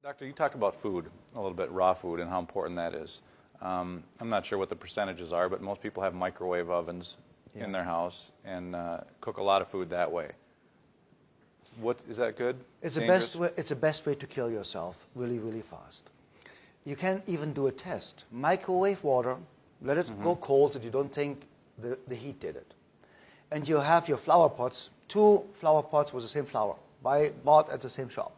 Doctor, you talked about food a little bit, raw food, and how important that is. I'm not sure what the percentages are, but most people have microwave ovens in their house and cook a lot of food that way. Is that good? It's the best way to kill yourself really, really fast. You can even do a test. Microwave water, let it go cold so you don't think the heat did it. And you have your flower pots, 2 flower pots with the same flower, bought at the same shop.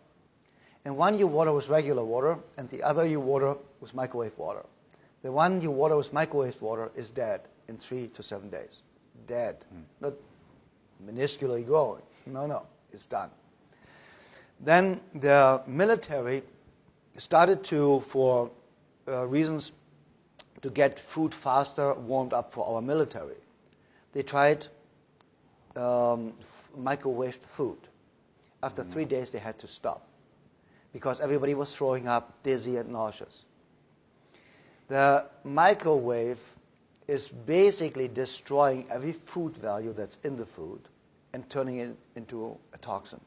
And one you water with regular water, and the other you water with microwave water. The one you water with microwave water is dead in 3 to 7 days. Dead. Not minusculely growing. No, it's done. Then the military started to, for reasons to get food faster warmed up for our military, they tried microwaved food. After 3 days, they had to stop because everybody was throwing up, dizzy and nauseous. The microwave is basically destroying every food value that's in the food and turning it into a toxin.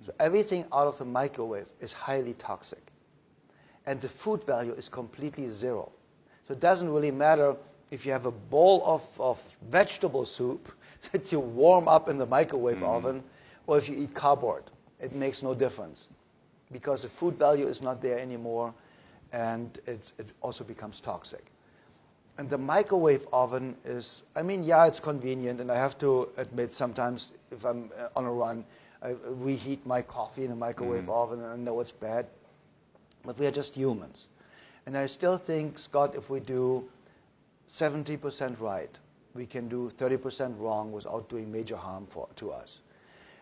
So everything out of the microwave is highly toxic. And the food value is completely zero. So it doesn't really matter if you have a bowl of vegetable soup that you warm up in the microwave oven or if you eat cardboard. It makes no difference because the food value is not there anymore and it also becomes toxic. And the microwave oven is, it's convenient, and I have to admit sometimes if I'm on a run, I reheat my coffee in a microwave oven, and I know it's bad. But we are just humans. And I still think, Scott, if we do 70% right, we can do 30% wrong without doing major harm to us.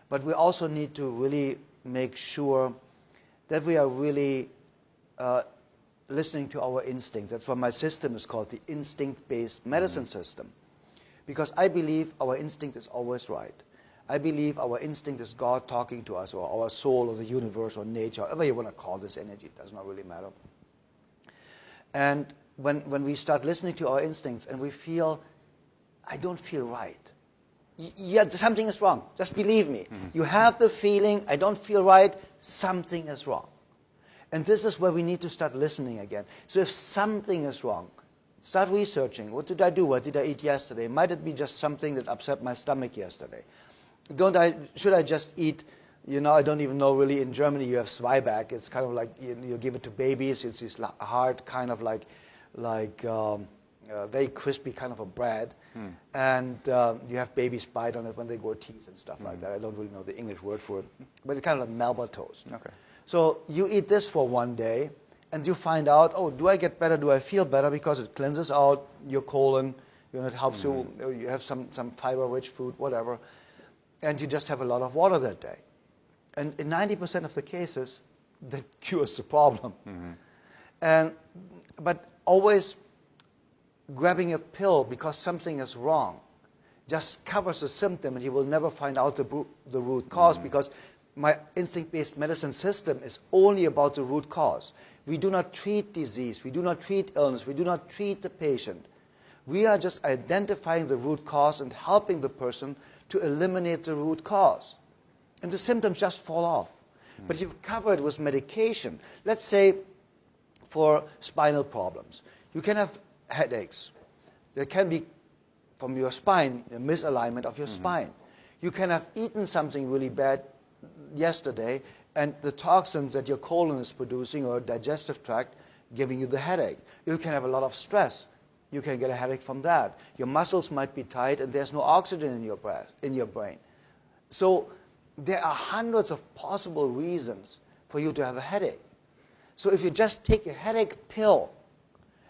But we also need to really make sure that we are really listening to our instinct. That's why my system is called the instinct-based medicine system. Because I believe our instinct is always right. I believe our instinct is God talking to us, or our soul, or the universe, or nature, however you want to call this energy, it does not really matter. And when we start listening to our instincts and we feel, I don't feel right. Something is wrong. Just believe me. You have the feeling, I don't feel right, something is wrong. And this is where we need to start listening again. So if something is wrong, start researching. What did I do? What did I eat yesterday? Might it be just something that upset my stomach yesterday? Should I just eat, I don't even know really, in Germany you have Zwieback. It's kind of like, you give it to babies. It's this hard kind of like very crispy kind of a bread. And you have babies bite on it when they go teeth and stuff like that. I don't really know the English word for it. But it's kind of like Melba toast. Okay. So you eat this for one day, and you find out, do I get better? Do I feel better? Because it cleanses out your colon. It helps you. You have some fiber-rich food, whatever. And you just have a lot of water that day. And in 90% of the cases, that cures the problem. But always grabbing a pill because something is wrong just covers the symptom, and you will never find out the root cause because my instinct-based medicine system is only about the root cause. We do not treat disease. We do not treat illness. We do not treat the patient. We are just identifying the root cause and helping the person to eliminate the root cause. And the symptoms just fall off. But if you cover it with medication, let's say for spinal problems, you can have headaches. There can be, from your spine, a misalignment of your spine. You can have eaten something really bad yesterday, and the toxins that your colon is producing or digestive tract giving you the headache. You can have a lot of stress. You can get a headache from that. Your muscles might be tight and there's no oxygen in your brain. So there are hundreds of possible reasons for you to have a headache. So if you just take a headache pill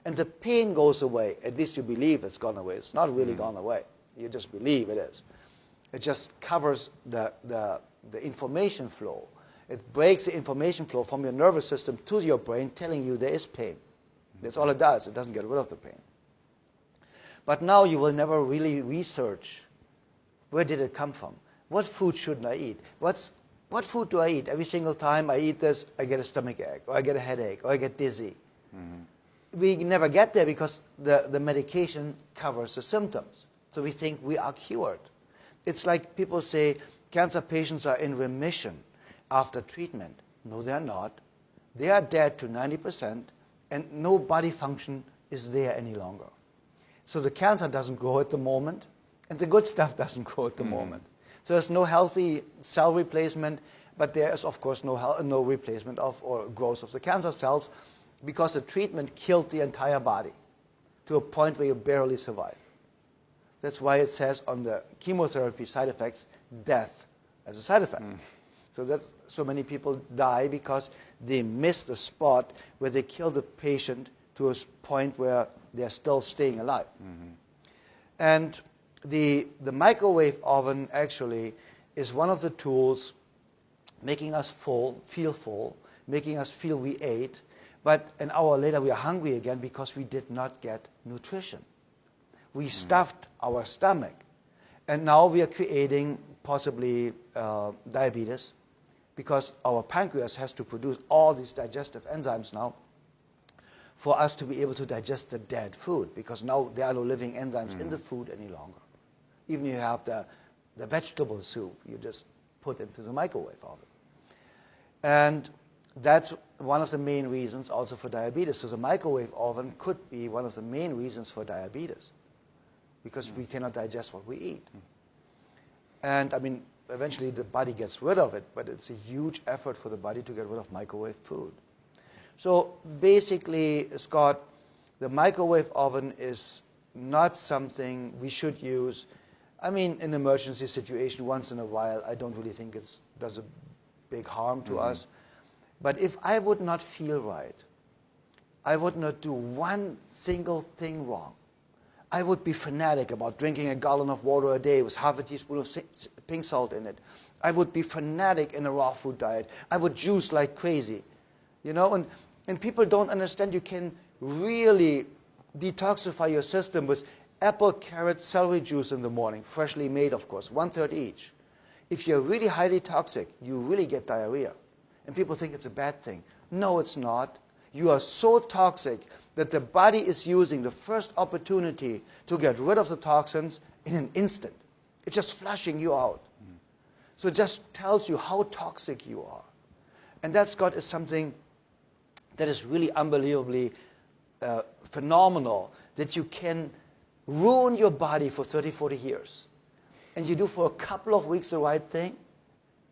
and the pain goes away, at least you believe it's gone away. It's not really gone away. You just believe it is. It just covers the information flow. It breaks the information flow from your nervous system to your brain, telling you there is pain. That's all it does. It doesn't get rid of the pain. But now you will never really research where did it come from. What food shouldn't I eat? What food do I eat? Every single time I eat this, I get a stomach ache, or I get a headache, or I get dizzy. We never get there because the medication covers the symptoms. So we think we are cured. It's like people say cancer patients are in remission after treatment. No, they're not. they are dead to 90%, and no body function is there any longer. So the cancer doesn't grow at the moment, and the good stuff doesn't grow at the moment. So there's no healthy cell replacement, but there is, of course, no replacement of or growth of the cancer cells, because the treatment killed the entire body to a point where you barely survive. That's why it says on the chemotherapy side effects, death as a side effect. So many people die because they miss the spot where they kill the patient to a point where they're still staying alive. And the microwave oven actually is one of the tools making us feel full, making us feel we ate, but an hour later we are hungry again because we did not get nutrition. We stuffed our stomach. And now we are creating possibly diabetes, because our pancreas has to produce all these digestive enzymes now for us to be able to digest the dead food, because now there are no living enzymes in the food any longer. Even if you have the vegetable soup, you just put into the microwave oven. And that's one of the main reasons also for diabetes. So the microwave oven could be one of the main reasons for diabetes, because we cannot digest what we eat. And I mean, eventually the body gets rid of it, but it's a huge effort for the body to get rid of microwave food. So basically, Scott, the microwave oven is not something we should use. I mean, in an emergency situation, once in a while, I don't really think it does a big harm to us. But if I would not feel right, I would not do one single thing wrong, I would be fanatic about drinking a gallon of water a day with half a teaspoon of pink salt in it. I would be fanatic in a raw food diet. I would juice like crazy. You know, and people don't understand you can really detoxify your system with apple, carrot, celery juice in the morning, freshly made, of course, 1/3 each. If you're really highly toxic, you really get diarrhea. And people think it's a bad thing. No, it's not. You are so toxic that the body is using the first opportunity to get rid of the toxins in an instant. It's just flushing you out. So it just tells you how toxic you are. And that, Scott, is something that is really unbelievably phenomenal, that you can ruin your body for 30, 40 years. And you do for a couple of weeks the right thing,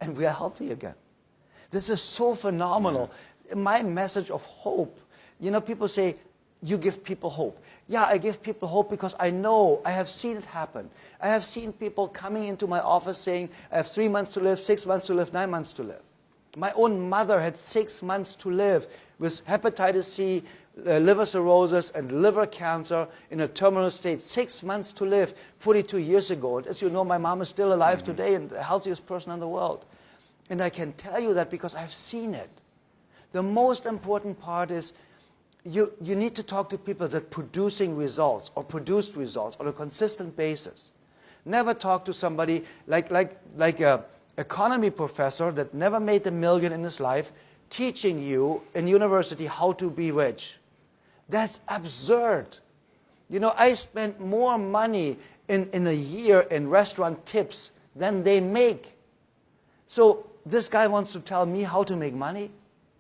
and we are healthy again. This is so phenomenal. My message of hope, you know, people say, you give people hope. Yeah, I give people hope because I know, I have seen it happen. I have seen people coming into my office saying, I have 3 months to live, 6 months to live, 9 months to live. My own mother had 6 months to live with hepatitis C, liver cirrhosis, and liver cancer in a terminal state. 6 months to live 42 years ago. And as you know, my mom is still alive today and the healthiest person in the world. And I can tell you that because I've seen it. The most important part is you need to talk to people that are producing results or produced results on a consistent basis. Never talk to somebody like a economy professor that never made $1 million in his life teaching you in university how to be rich. That's absurd. You know, I spent more money in a year in restaurant tips than they make. So this guy wants to tell me how to make money?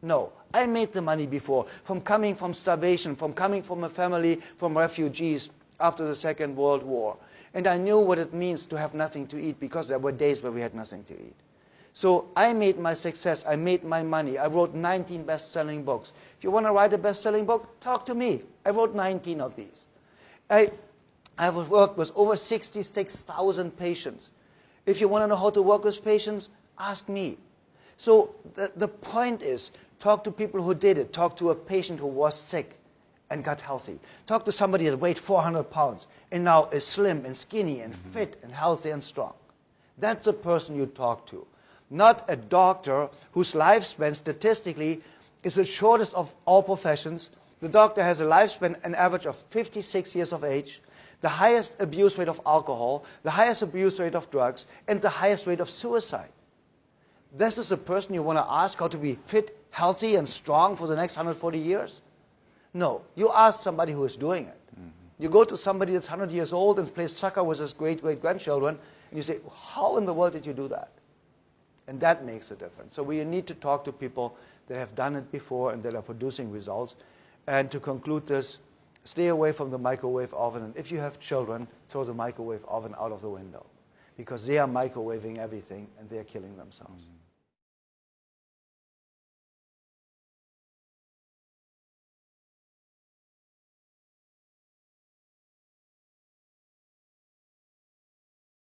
No. I made the money before, from coming from starvation, from coming from a family from refugees after the Second World War. And I knew what it means to have nothing to eat, because there were days where we had nothing to eat. So I made my success. I made my money. I wrote 19 best-selling books. If you want to write a best-selling book, talk to me. I wrote 19 of these. I have worked with over 66,000 patients. If you want to know how to work with patients, ask me. So the point is, talk to people who did it. Talk to a patient who was sick and got healthy. Talk to somebody that weighed 400 pounds and now is slim and skinny and fit and healthy and strong. That's the person you talk to. Not a doctor whose lifespan statistically is the shortest of all professions. The doctor has a lifespan, an average of 56 years of age, the highest abuse rate of alcohol, the highest abuse rate of drugs, and the highest rate of suicide. This is a person you want to ask how to be fit, healthy, and strong for the next 140 years? No. You ask somebody who is doing it. You go to somebody that's 100 years old and plays soccer with his great-great-grandchildren, and you say, how in the world did you do that? And that makes a difference. So we need to talk to people that have done it before and that are producing results. And to conclude this, stay away from the microwave oven. And if you have children, throw the microwave oven out of the window, because they are microwaving everything and they are killing themselves.